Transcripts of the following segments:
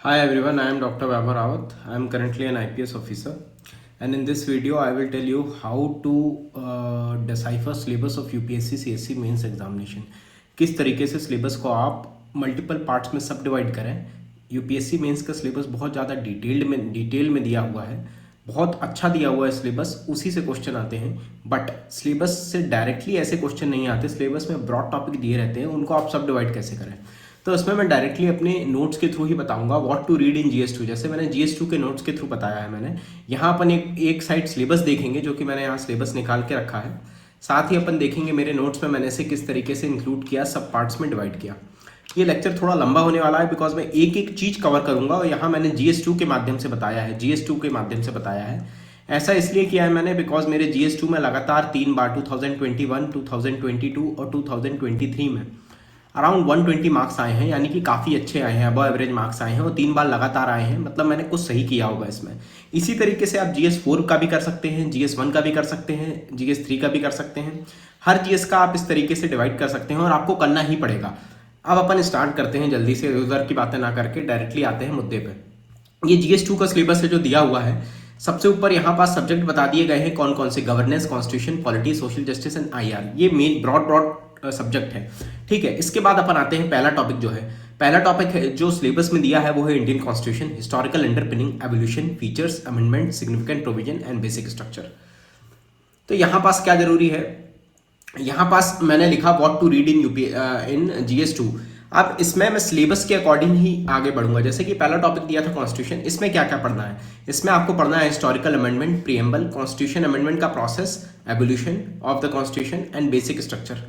Hi everyone, I am Dr. Vaibhav Rawat. I am currently an IPS officer, and in this video I will tell you how to decipher syllabus of UPSC CSC mains examination. किस तरीके से syllabus को आप multiple parts में सब divide करें। UPSC mains का syllabus बहुत ज़्यादा डिटेल में दिया हुआ है, बहुत अच्छा दिया हुआ है सिलेबस, उसी से क्वेश्चन आते हैं। बट सिलेबस से डायरेक्टली ऐसे क्वेश्चन नहीं आते, सिलेबस में ब्रॉड टॉपिक दिए रहते हैं, उनको आप सब डिवाइड कैसे करें। तो इसमें मैं डायरेक्टली अपने नोट्स के थ्रू ही बताऊंगा what to read in GS 2। जैसे मैंने जीएस 2 के नोट्स के थ्रू बताया है मैंने। यहाँ अपन एक साइड सिलेबस देखेंगे, जो कि मैंने यहाँ सिलेबस निकाल के रखा है। साथ ही अपन देखेंगे मेरे नोट्स में मैंने इसे किस तरीके से इंक्लूड किया, सब पार्ट्स में डिवाइड किया। ये लेक्चर थोड़ा लंबा होने वाला है बिकॉज मैं एक एक चीज़ कवर करूंगा, और यहाँ मैंने जीएस 2 के माध्यम से बताया है, जीएस 2 के माध्यम से बताया है। ऐसा इसलिए किया है मैंने बिकॉज मेरे जीएस 2 में लगातार 3 बार 2021, 2022 और 2023 में अराउंड 120 मार्क्स आए हैं, यानी कि काफ़ी अच्छे आए हैं, अबव एवरेज मार्क्स आए हैं, और 3 बार लगातार आए हैं। मतलब मैंने कुछ सही किया होगा इसमें। इसी तरीके से आप जीएस 4 का भी कर सकते हैं, जीएस 1 का भी कर सकते हैं, जीएस 3 का भी कर सकते हैं। हर जीएस का आप इस तरीके से डिवाइड कर सकते हैं, और आपको करना ही पड़ेगा। अब अपन स्टार्ट करते हैं जल्दी से, उधर की बातें ना करके डायरेक्टली आते हैं मुद्दे पे। ये जीएस 2 का सिलेबस है जो दिया हुआ है। सबसे ऊपर यहाँ पास सब्जेक्ट बता दिए गए हैं कौन कौन से, governance, constitution, polity, social justice and IR. ये मेन ब्रॉड सब्जेक्ट है, ठीक है। इसके बाद अपन आते हैं पहला टॉपिक जो है, पहला टॉपिक है जो सिलेबस में दिया है वो है Indian constitution, historical underpinning, evolution, features, amendment, significant provision and basic structure. तो यहाँ पास क्या जरूरी है, यहाँ पास मैंने लिखा what to read in GS 2। अब इसमें मैं सिलेबस के अकॉर्डिंग ही आगे बढ़ूंगा। जैसे कि पहला टॉपिक दिया था कॉन्स्टिट्यूशन, इसमें क्या क्या पढ़ना है। इसमें आपको पढ़ना है historical amendment, preamble, constitution amendment का process, evolution of the constitution and basic structure,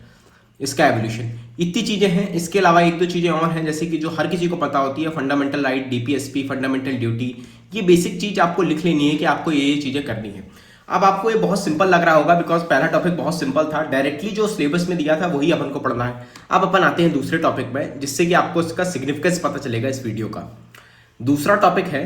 इसका एवोल्यूशन। इतनी चीज़ें हैं। इसके अलावा एक दो चीज़ें और हैं, जैसे कि जो हर किसी को पता होती है, fundamental right, DPSP, fundamental duty. ये बेसिक चीज़ आपको लिख लेनी है कि आपको ये चीज़ें करनी है। अब आपको ये बहुत सिंपल लग रहा होगा बिकॉज पहला टॉपिक बहुत सिंपल था, डायरेक्टली जो सिलेबस में दिया था वही अपन को पढ़ना है। अब अपन आते हैं दूसरे टॉपिक में, जिससे कि आपको इसका सिग्निफिकेंस पता चलेगा इस वीडियो का। दूसरा टॉपिक है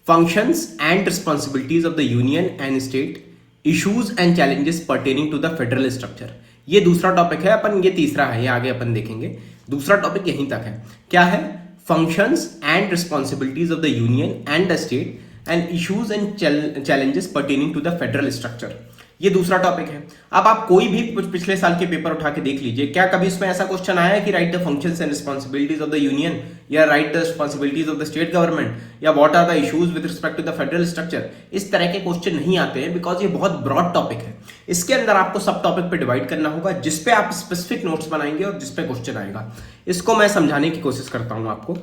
functions and responsibilities of the union and state, issues and challenges pertaining to the federal structure. ये दूसरा टॉपिक है अपन, ये तीसरा है, ये आगे अपन देखेंगे। दूसरा टॉपिक यहीं तक है। क्या है? Functions and responsibilities of the union and the state and issues and challenges pertaining to the federal structure. ये दूसरा टॉपिक है। अब आप कोई भी पिछले साल के पेपर उठा के देख लीजिए, क्या कभी उसमें ऐसा क्वेश्चन आया है कि write the functions and responsibilities of the union, या write the responsibilities of the state government, या what are the issues with respect to the federal structure. इस तरह के क्वेश्चन नहीं आते हैं बिकॉज ये बहुत ब्रॉड टॉपिक है। इसके अंदर आपको सब टॉपिक पे डिवाइड करना होगा, जिसपे आप स्पेसिफिक नोट्स बनाएंगे और जिसपे क्वेश्चन आएगा। इसको मैं समझाने की कोशिश करता हूं आपको।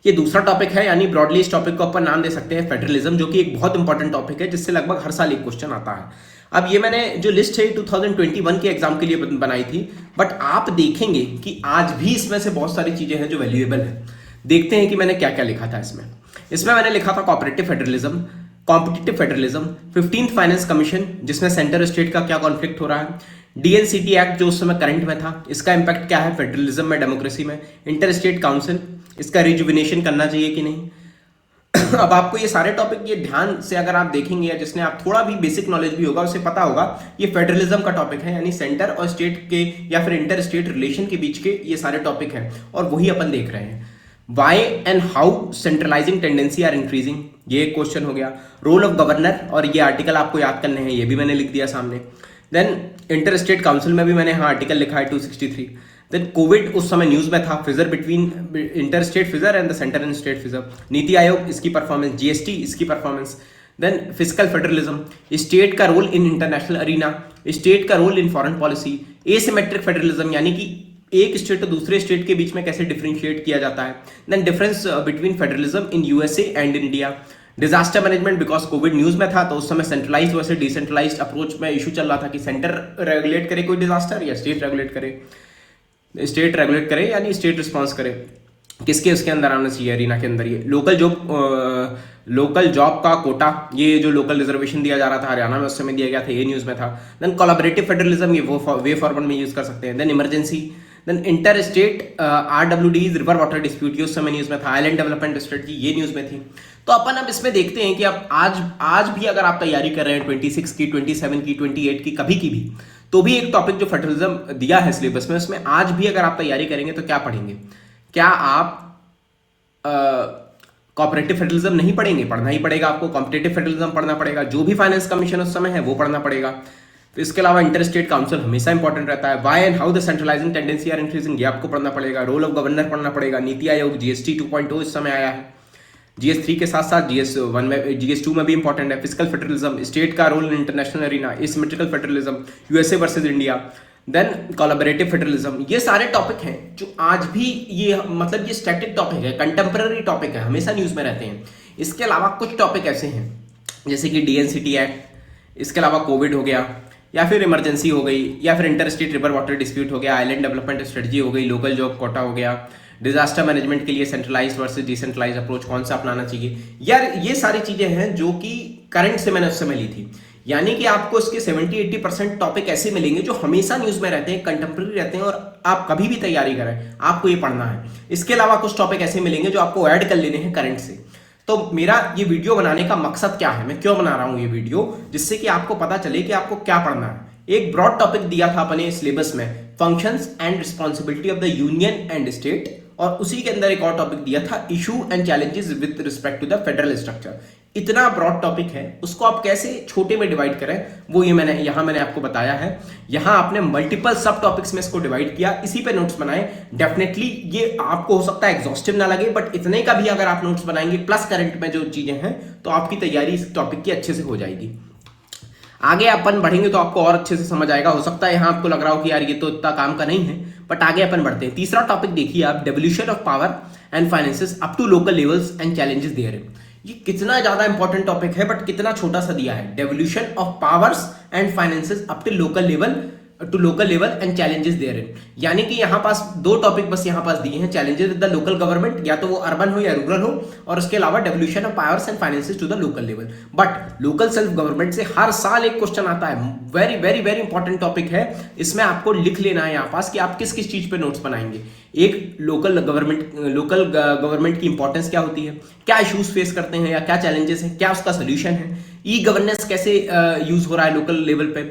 ये दूसरा टॉपिक है, यानी ब्रॉडली इस टॉपिक को अपन नाम दे सकते हैं फेडरलिज्म, जो कि एक बहुत इंपॉर्टेंट टॉपिक है, जिससे लगभग हर साल एक क्वेश्चन आता है। अब ये मैंने जो लिस्ट है 2021 के एग्जाम के लिए बनाई थी, बट आप देखेंगे कि आज भी इसमें से बहुत सारी चीजें हैं जो वैल्यूएबल है। देखते हैं कि मैंने क्या क्या लिखा था इसमें। इसमें मैंने लिखा था cooperative federalism, competitive federalism, 15th finance commission, जिसमें सेंटर स्टेट का क्या कॉन्फ्लिक्ट हो रहा है, डीएनसीटी एक्ट जो उस समय करंट में था, इसका इंपैक्ट क्या है फेडरलिज्म में, डेमोक्रेसी में, इंटर स्टेट काउंसिल, इसका रिजुविनेशन करना चाहिए कि नहीं। अब आपको ये सारे टॉपिक ये ध्यान से अगर आप देखेंगे, या जिसने आप थोड़ा भी बेसिक नॉलेज भी होगा उसे पता होगा ये फेडरलिज्म का टॉपिक है, यानी सेंटर और स्टेट के या फिर इंटर स्टेट रिलेशन के बीच के ये सारे टॉपिक हैं, और वही अपन देख रहे हैं। Why and how centralising tendency are increasing, ये एक क्वेश्चन हो गया। रोल ऑफ गवर्नर, और ये आर्टिकल आपको याद करने हैं, ये भी मैंने लिख दिया सामने। देन इंटर स्टेट काउंसिल में भी मैंने यहाँ आर्टिकल लिखा है 263। देन कोविड उस समय न्यूज में था, fissure between inter state fissure and the centre and state fissure, NITI Aayog इसकी परफॉर्मेंस, जीएसटी इसकी performance. Then physical federalism, state का role in international arena, state का role in foreign policy, asymmetric federalism, यानी कि एक स्टेट और दूसरे स्टेट के बीच में कैसे डिफरेंशिएट किया जाता है। Then difference between federalism in USA and India, disaster management, because COVID news में था तो उस समय सेंट्रलाइज वर्सेस डिसेंट्रलाइज्ड अप्रोच में इशू चल रहा था कि सेंटर रेगुलेट करे कोई डिजास्टर या स्टेट रेगुलेट करे। स्टेट रेगुलेट करे यानी स्टेट रिस्पॉन्स करे, किसके उसके अंदर आना चाहिए अरीना के अंदर। ये लोकल जॉब का कोटा, ये जो लोकल रिजर्वेशन दिया जा रहा था हरियाणा में उस समय दिया गया था, ये न्यूज में था। देन कोलैबोरेटिव फेडरलिज्म, ये वो वे फॉरवर्ड में यूज कर सकते हैं। Then emergency, then inter state RWDs, river water dispute, ये उस समय न्यूज में था। आइलैंड डेवलपमेंट स्ट्रेटजी, ये न्यूज में थी। तो अपन अब इसमें देखते हैं कि अब आज भी अगर आप तैयारी कर रहे हैं 26 की, 27 की, 28 की, कभी की भी, तो भी एक टॉपिक जो फेडरलिज्म दिया है सिलेबस में, उसमें आज भी अगर आप तैयारी करेंगे तो क्या पढ़ेंगे। क्या आप कॉपरेटिव फेडरलिज्म नहीं पढ़ेंगे, पढ़ना ही पड़ेगा आपको, कॉम्पिटेटिव फेडरलिज्म पढ़ना पड़ेगा, जो भी फाइनेंस कमीशन उस समय है वो पढ़ना पड़ेगा। तो इसके अलावा इंटर स्टेट काउंसिल हमेशा इंपॉर्टेंट रहता है। Why and how the centralising tendency are increasing, ये आपको पढ़ना पड़ेगा। रोल ऑफ गवर्नर पढ़ना पड़ेगा। नीति आयोग जीएसटी 2.0 इस समय आया है। GS3 के साथ साथ GS1 में, GS2 में भी इंपॉर्टेंट है। फिजिकल फेडरलिज्म, स्टेट का role in international arena, asymmetrical federalism, USA versus India, then collaborative federalism, ये सारे टॉपिक हैं जो आज भी ये मतलब ये स्टैटिक टॉपिक है, कंटेम्पररी टॉपिक है, हमेशा न्यूज़ में रहते हैं। इसके अलावा कुछ टॉपिक ऐसे हैं जैसे कि DNCT एक्ट, इसके अलावा कोविड हो गया, या फिर इमरजेंसी हो गई, या फिर inter state river water dispute हो गया, आइलैंड डेवलपमेंट स्ट्रेटजी हो गई, लोकल जॉब कोटा हो गया, डिजास्टर मैनेजमेंट के लिए सेंट्रलाइज्ड वर्सेस डिसेंट्रलाइज्ड अप्रोच कौन सा अपनाना चाहिए। यार ये सारी चीजें हैं जो कि करंट से मैंने उस समय ली थी। यानी कि आपको इसके 70-80% टॉपिक ऐसे मिलेंगे जो हमेशा न्यूज में रहते हैं, कंटेम्प्रेरी रहते हैं, और आप कभी भी तैयारी करें आपको ये पढ़ना है। इसके अलावा कुछ टॉपिक ऐसे मिलेंगे जो आपको ऐड कर लेने हैं करंट से। तो मेरा ये वीडियो बनाने का मकसद क्या है, मैं क्यों बना रहा हूं ये वीडियो, जिससे कि आपको पता चले कि आपको क्या पढ़ना है। एक ब्रॉड टॉपिक दिया था अपने सिलेबस में, functions and responsibility of the union and state, और उसी के अंदर एक और टॉपिक दिया था, issue and challenges with respect to the federal structure. इतना ब्रॉड टॉपिक है, उसको आप कैसे छोटे में डिवाइड करें वो ये मैंने आपको बताया है। यहां आपने मल्टीपल सब टॉपिक्स में इसको डिवाइड किया, इसी पे नोट्स बनाए। डेफिनेटली ये आपको हो सकता है एग्जॉस्टिव ना लगे, बट इतने का भी अगर आप नोट्स बनाएंगे प्लस करंट में जो चीजें हैं, तो आपकी तैयारी इस टॉपिक की अच्छे से हो जाएगी। आगे अपन बढ़ेंगे तो आपको और अच्छे से समझ आएगा। हो सकता है यहाँ आपको लग रहा हो कि यार ये तो इतना काम का नहीं है, बट आगे अपन बढ़ते हैं। तीसरा टॉपिक देखिए आप, devolution of power and finances up to local levels and challenges there. ये कितना ज्यादा इंपॉर्टेंट टॉपिक है, बट कितना छोटा सा दिया है। Devolution of powers and finances up to local level and challenges therein. यानी कि यहाँ पास दो टॉपिक बस यहाँ पास दिए हैं, challenges with the local government, या तो वो अर्बन हो या रूरल हो, और उसके अलावा devolution of powers and finances to the local level. But local self government से हर साल एक क्वेश्चन आता है, very very very important topic है। इसमें आपको लिख लेना है यहाँ पास कि आप किस किस चीज पे नोट्स बनाएंगे। एक लोकल गवर्नमेंट की इंपॉर्टेंस क्या होती है, क्या इश्यूज फेस करते हैं या क्या चैलेंजेस हैं, क्या उसका सोल्यूशन है, ई गवर्नेंस कैसे यूज हो रहा है लोकल लेवल पे,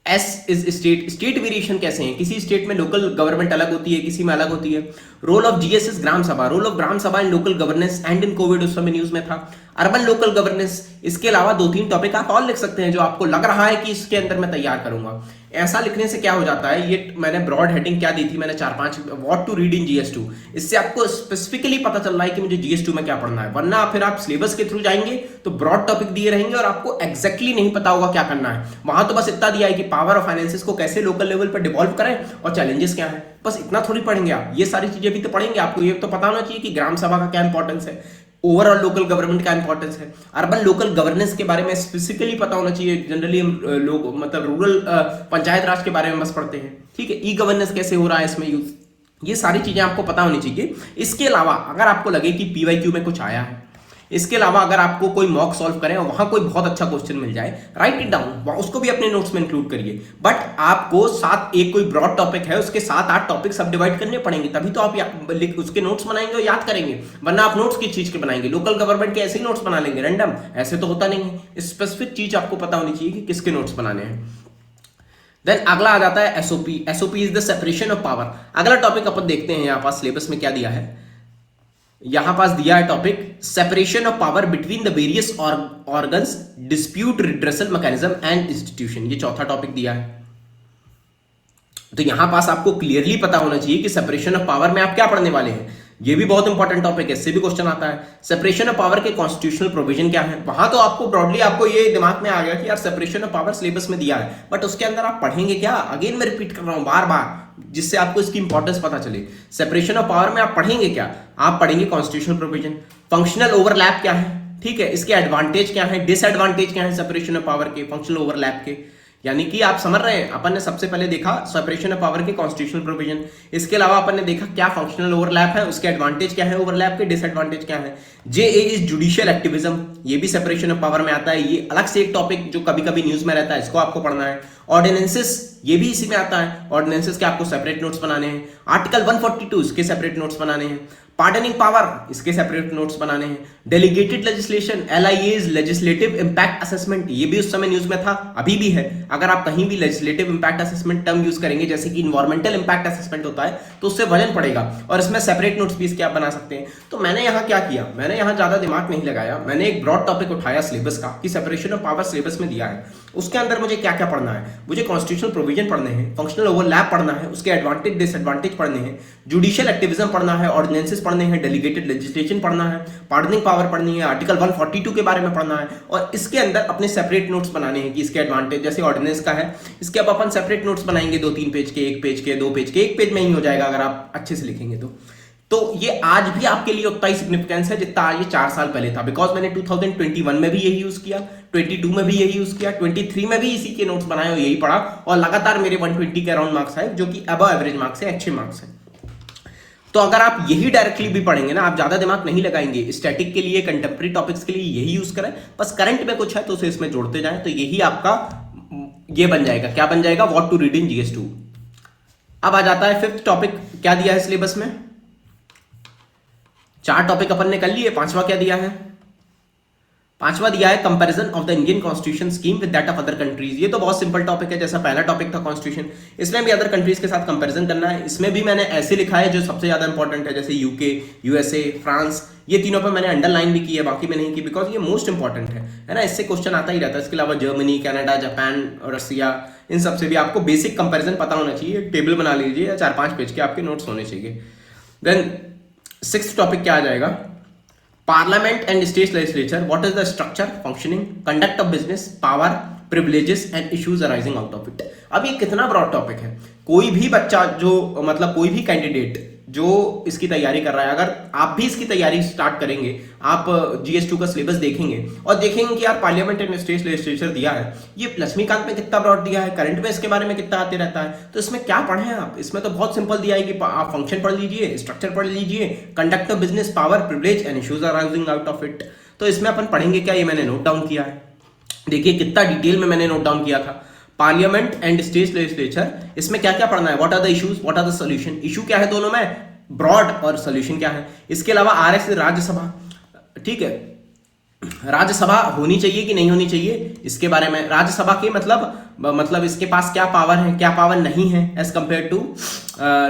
एस इज स्टेट वेरिएशन कैसे हैं, किसी स्टेट में लोकल गवर्नमेंट अलग होती है, किसी में अलग होती है। रोल ऑफ जीएसएस ग्राम सभा, role of gram sabha in local governance and in Covid, उस समय न्यूज में था। अर्बन लोकल गवर्नेंस, इसके अलावा 2-3 टॉपिक आप और लिख सकते हैं जो आपको लग रहा है कि इसके अंदर मैं तैयार करूंगा। ऐसा लिखने से क्या हो जाता है, ये मैंने ब्रॉड हेडिंग क्या दी थी, मैंने 4-5 what to read in GS2, इससे आपको स्पेसिफिकली पता चल रहा है कि मुझे GS2 में क्या पढ़ना है। वरना फिर आप सिलेबस के थ्रू जाएंगे तो ब्रॉड टॉपिक दिए रहेंगे और आपको एग्जैक्टली नहीं पता होगा क्या करना है। वहां तो बस इतना दिया है कि पावर और फाइनेंसेस को कैसे लोकल लेवल पर डिवॉल्व करें और चैलेंजेस क्या है, बस इतना थोड़ी पढ़ेंगे आप। ये सारी चीजें भी तो पढ़ेंगे, आपको ये तो पता होना चाहिए कि ग्राम सभा का क्या इंपॉर्टेंस है, ओवरऑल लोकल गवर्नमेंट का इंपॉर्टेंस है, अर्बन लोकल गवर्नेंस के बारे में स्पेसिफिकली पता होना चाहिए। जनरली हम लोग मतलब रूरल पंचायत राज के बारे में बस पढ़ते हैं, ठीक है। ई गवर्नेंस कैसे हो रहा है इसमें यूज, ये सारी चीजें आपको पता होनी चाहिए। इसके अलावा अगर आपको लगे कि PYQ में कुछ आया है, इसके अलावा अगर आपको कोई मॉक सॉल्व करें और वहां कोई बहुत अच्छा क्वेश्चन मिल जाए, राइट इट डाउन, उसको भी अपने नोट्स में इंक्लूड करिए। बट आपको एक कोई ब्रॉड टॉपिक है उसके 7-8 टॉपिक सब डिवाइड करने पड़ेंगे, तभी तो आप उसके नोट्स बनाएंगे और याद करेंगे। वरना आप नोट्स किस चीज के बनाएंगे, लोकल गवर्नमेंट के ऐसे ही नोट्स बना लेंगे रैंडम, ऐसे तो होता नहीं है। स्पेसिफिक चीज आपको पता होनी चाहिए कि किसके नोट्स बनाने हैं। देन अगला आ जाता है SOP। SOP is the separation of power. अगला टॉपिक अपन देखते हैं यहाँ पास सिलेबस में क्या दिया है। यहां पास दिया है topic, separation of power between the various organs, dispute redressal mechanism and institution, ये चौथा टॉपिक दिया है। तो यहां पास आपको क्लियरली पता होना चाहिए कि सेपरेशन ऑफ पावर में आप क्या पढ़ने वाले हैं। ये भी बहुत इंपॉर्टेंट टॉपिक है, इससे भी क्वेश्चन आता है। सेपरेशन ऑफ पावर के कॉन्स्टिट्यूशनल प्रोविजन क्या है, वहां तो आपको ब्रॉडली आपको ये दिमाग में आ गया कि यार सेपरेशन ऑफ पावर सिलेबस में दिया है, बट उसके अंदर आप पढ़ेंगे क्या, अगेन मैं रिपीट कर रहा हूं बार बार, जिससे आपको इसकी इंपॉर्टेंस पता चले। सेपरेशन ऑफ पावर में आप पढ़ेंगे क्या, आप पढ़ेंगे कॉन्स्टिट्यूशनल प्रोविजन, फंक्शनल ओवरलैप क्या है, ठीक है, इसके एडवांटेज क्या है, डिसएडवांटेज क्या है सेपरेशन ऑफ पावर के, फंक्शनल ओवरलैप के। यानी कि आप समझ रहे हैं, अपन ने सबसे पहले देखा सेपरेशन ऑफ पावर के कॉन्स्टिट्यूशनल प्रोविजन, इसके अलावा अपन ने देखा क्या फंक्शनल ओवरलैप है, उसके एडवांटेज क्या है ओवरलैप के, डिसएडवांटेज क्या है। JA इज जुडिशियल एक्टिविज्म, ये भी सेपरेशन ऑफ पावर में आता है, ये अलग से एक टॉपिक जो कभी कभी न्यूज में रहता है, इसको आपको पढ़ना है। ऑर्डिनेंसेस, ये भी इसी में आता है, ऑर्डिनेंसेस के आपको सेपरेट नोट्स बनाने हैं। आर्टिकल 142 के सेपरेट नोट्स बनाने हैं। पार्डनिंग पावर, इसके सेपरेट नोट्स बनाने हैं। Delegated legislation, LIAs, legislative impact assessment, ये भी उस समय न्यूज में था, अभी भी है। अगर आप कहीं भी legislative impact assessment term use करेंगे, जैसे कि इन्वायरमेंटल इंपैक्ट असेसमेंट होता है, तो उससे वजन पड़ेगा और इसमें सेपरेट नोट्स भी इसके आप बना सकते हैं। तो मैंने यहाँ क्या किया, मैंने यहाँ ज्यादा दिमाग नहीं लगाया, मैंने एक ब्रॉड टॉपिक उठाया सिलेबस का कि सेपरेशन ऑफ पावर सिलेबस में दिया है, उसके अंदर मुझे क्या क्या पढ़ना है। मुझे कॉन्स्टिट्यूशनल प्रोविजन पढ़ने हैं, फंक्शनल ओवरलैप पढ़ना है, उसके एडवांटेज डिसएडवांटेज पढ़ने हैं, जुडिशियल एक्टिविज्म पढ़ना है, ऑर्डिनेंसेस पढ़ने हैं, डेलीगेटेड लेजिस्लेशन पढ़ना है, पार्डनिंग पावर पढ़नी है, आर्टिकल 142 के बारे में पढ़ना है, और इसके अंदर अपने सेपरेट नोट्स बनाने हैं कि इसके एडवांटेज, जैसे ऑर्डिनेंस का है, इसके अब अपन सेपरेट नोट्स बनाएंगे 2-3 पेज के, 1 पेज के, 2 पेज के, 1 पेज में ही हो जाएगा अगर आप अच्छे से लिखेंगे तो ये आज भी आपके लिए उतना ही सिग्निफिकेंस है जितना ये 4 साल पहले था, बिकॉज मैंने 2021 में भी यही यूज किया, 22 में भी यही यूज किया, 23 में भी इसी के नोट्स बनाए और यही पढ़ा, और लगातार मेरे 120 के अराउंड मार्क्स आए, जो कि अबव एवरेज मार्क्स है, अच्छे मार्क्स हैं। तो अगर आप यही डायरेक्टली भी पढ़ेंगे ना, आप ज्यादा दिमाग नहीं लगाएंगे, स्टैटिक के लिए, कंटेम्प्रेरी टॉपिक्स के लिए यही यूज करें, बस करंट में कुछ है तो उसे इसमें जोड़ते जाएं, तो यही आपका ये बन जाएगा, क्या बन जाएगा, what to read in GS2। अब आ जाता है 5th टॉपिक, क्या दिया है सिलेबस में। 4 टॉपिक अपन ने कर लिए, 5वां क्या दिया है, 5वां दिया है comparison of the Indian constitution scheme with that of other countries. ये तो बहुत सिंपल टॉपिक है, जैसा पहला टॉपिक था कॉन्स्टिट्यूशन, इसमें भी अदर कंट्रीज के साथ कंपैरिजन करना है। इसमें भी मैंने ऐसे लिखा है जो सबसे ज्यादा इंपॉर्टेंट है, जैसे UK, USA, फ्रांस, ये तीनों पे मैंने अंडरलाइन भी की है, बाकी में नहीं की, बिकॉज ये मोस्ट इंपॉर्टेंट है ना, इससे क्वेश्चन आता ही रहता है। इसके अलावा जर्मनी, कनाडा, जापान और रसिया, इन सबसे भी आपको बेसिक कंपैरिजन पता होना चाहिए। टेबल बना लीजिए, या 4-5 पेज के आपके नोट्स होने चाहिए। देन 6th टॉपिक क्या आ जाएगा, parliament and state legislature, what is the structure, functioning, conduct of business, power, privileges and issues arising out of it. अब ये कितना ब्रॉड टॉपिक है, कोई भी बच्चा जो मतलब कोई भी कैंडिडेट जो इसकी तैयारी कर रहा है, अगर आप भी इसकी तैयारी स्टार्ट करेंगे, आप GS2 का सिलेबस देखेंगे और देखेंगे कि यार पार्लियामेंट एंड स्टेट लेजिस्लेचर दिया है, ये लक्ष्मीकांत में कितना ब्रॉड दिया है, करंट में इसके बारे में कितना आते रहता है, तो इसमें क्या पढ़े आप। इसमें तो बहुत सिंपल दिया है कि आप फंक्शन पढ़ लीजिए, स्ट्रक्चर पढ़ लीजिए, conduct of business, power, privilege and issues arising out of it. तो इसमें अपन पढ़ेंगे क्या, ये मैंने नोट डाउन किया है, देखिए कितना डिटेल में मैंने नोट डाउन किया था। पार्लियामेंट एंड स्टेट लेजिस्लेचर, इसमें क्या क्या पढ़ना है, what are the issues, what are the solution, issue क्या है दोनों में, ब्रॉड, और सॉल्यूशन क्या है। इसके अलावा RS राज्यसभा, ठीक है, राज्यसभा होनी चाहिए कि नहीं होनी चाहिए, इसके बारे में, राज्यसभा के मतलब इसके पास क्या पावर है, क्या पावर नहीं है एज कंपेयर टू